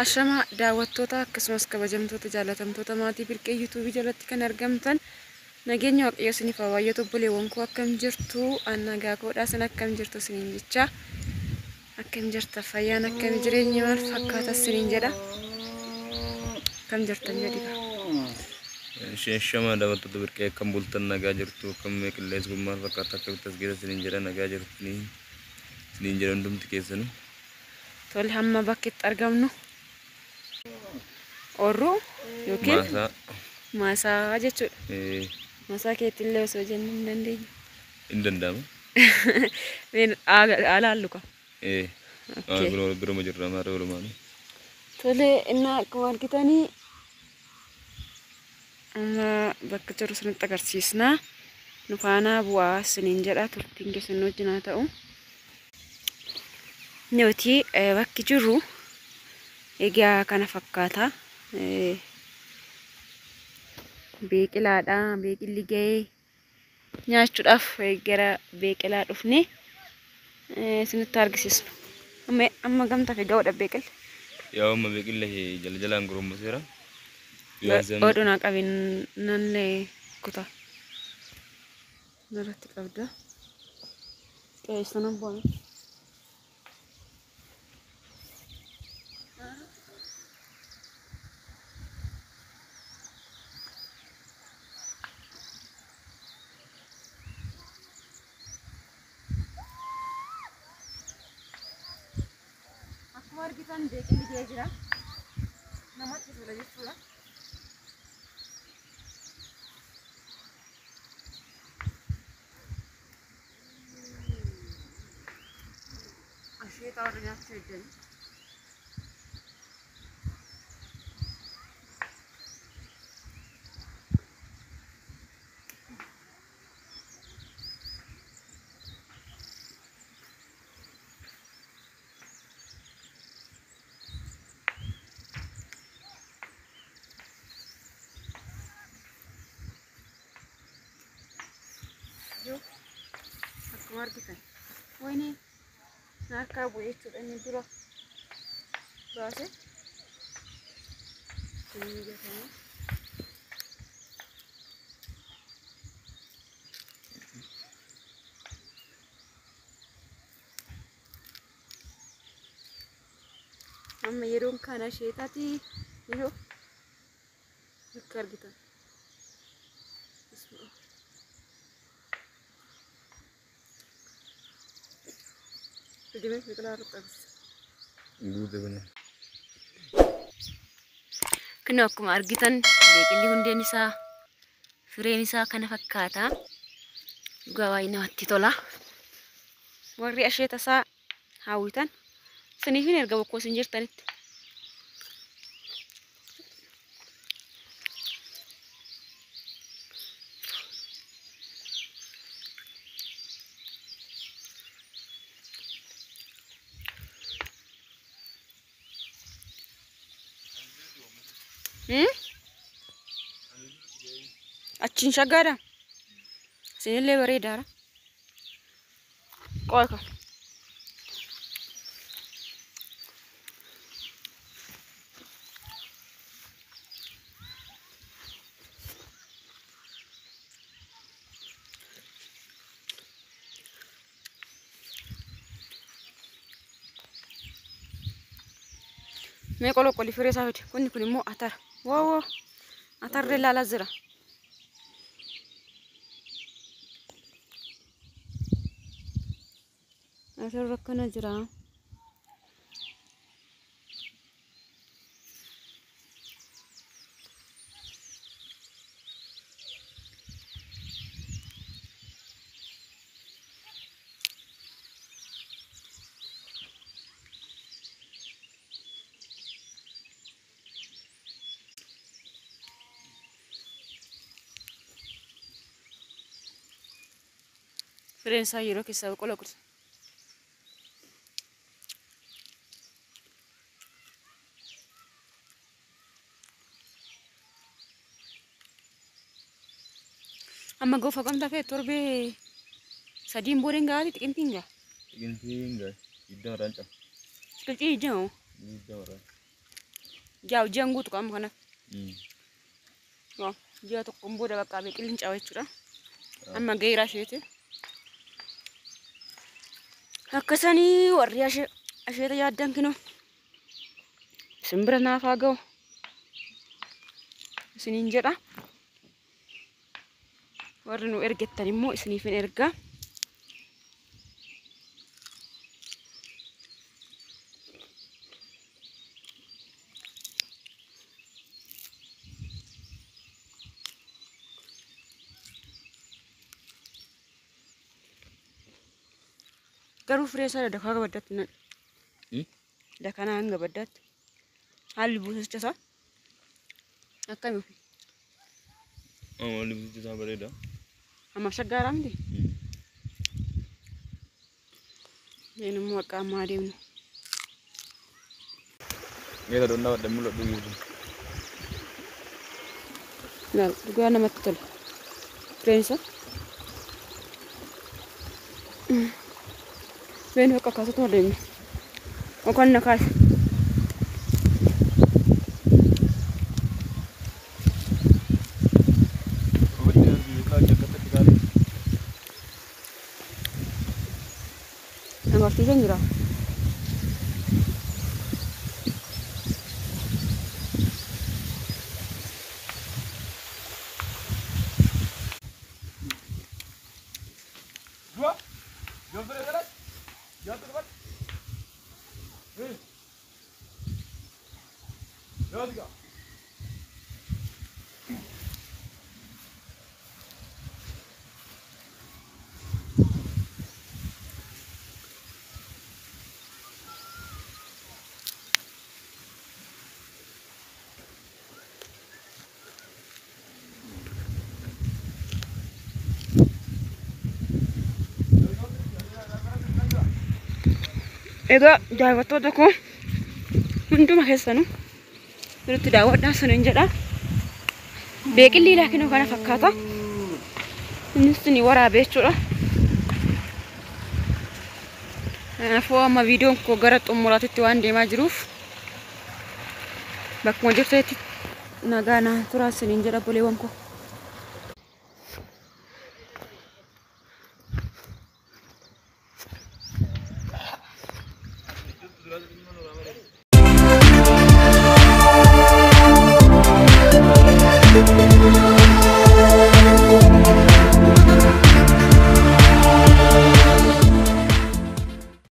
Ashama daawwattoota akkasumas kabajamtoota jaalatamtoota maatii birqee yuutuubii jalatti kan argamtan nageenya waaqayyo isiniif haa baay'atu. Obboleewwan koo akkam jirtu? Nagaa koodhaa sin akkam jirtu isiniin jecha akkam jirta? Fayyaan akkam jireenyi maal fakkaata isiniin jedha? Akkam jirtan jedhiba. Shama daawwattoota birqee akkam bultan nagaa jirtu? Akkam qilleensi kun maal fakkaata? Akka bitas geessa isiniin jedha nagaa jirtanii isiniin jedha hundumti keessanu. Tole hamma bakki itti argamnu Orru yookiin maasaa jechuudha. Maasaa keetti illee osoo jennee hin dandeenye. Hin danda'amu. Alaallu kan. Biroma jirra maara walumaani. Tole inni akkuma argitanii amma bakka jiru sanitti agarsiisna. Nu faana bu'aa isiniin jedha turtiin keessan wajjin haa ta'u. Nuti bakki jirru egaa kana fakkaata. Beeqilaadha. Beeqilli gahee nyaachuudhaaf gara beeqilaa dhufne isinitti argisiisna. Amma gamtaa fi ga'uudha beeqilli. Yaa amma beeqilla jala jalaan goromseera. Oduna qabinnanlee kutaa. Narratti qabda. Qeessanan bu'aa. Argitan beeqilli gahee jira. Namatti tola jechuudha. Asheeta warra nyaachuu eeggani. Akkuma argitan wayini harkaa bu'ee jechuudha inni dura baase inni gatanii amma yeroon kana asheetaati yeroo akka argitan. Kun akkuma argitan beeqilli hundeen isaa fireen isaa kana fakkaata. Dhugaa baay'ee namatti tola. Warri asheeta isaa hawwitan isiniif hin erga bokkoo isin jirtanitti. Achiin shaggaadha. Isinillee bareedaadha. Qoqa. Mee qoloqqolli firee isaa fidi. Kun immoo atara. Woo atarri ilaalaa jira. Atarri akkana jira. Fireen isaa yeroo keessaa qoloqqolli. Amma goofa qamta fe torbe sadin boring gali tikintinga. Tikintinga. Idda ranca. Kecil jauh. Idda ranca. Jauh janggut kamu kana. Yo, dia tu kumbu dah bakal bikin cawe curah. Amma gairah sih itu. Akkasanii warri asheeta yaaddan kinu simbira naaf haa ga'u isiniin jedha. Warri nu ergettan immoo isiniifin ergaa. Garuu firee isaa dakaa gabaddatti nan. Dakanaa hanga baddaatti. Haalli buusicha isaa akkami ofi? Haalli buusicha isaa bareeda. Amma shaggaaraa miti? Inni immoo akka ammaa deemnu. Meeshaa doonaa wadda mul'atu guutuu. Laal dhugaa namatti tola. Fireen isaa. Fireen akka kaasatu adeemna. Okan na kaas. Agarsiisan jira. Egaa daawwattoota koo hunduma keessanuu nuti daawwadhaa saniin jedha. Beeqilli laakiin kana fakkaata. Innis ni waraabee jechuudha. Kanaafuu amma viidiyoon koo gara xumuraatitti waan deemaa jiruuf bakkuma jirtanitti nagaa naa turaa saniin jedha boleewwan koo.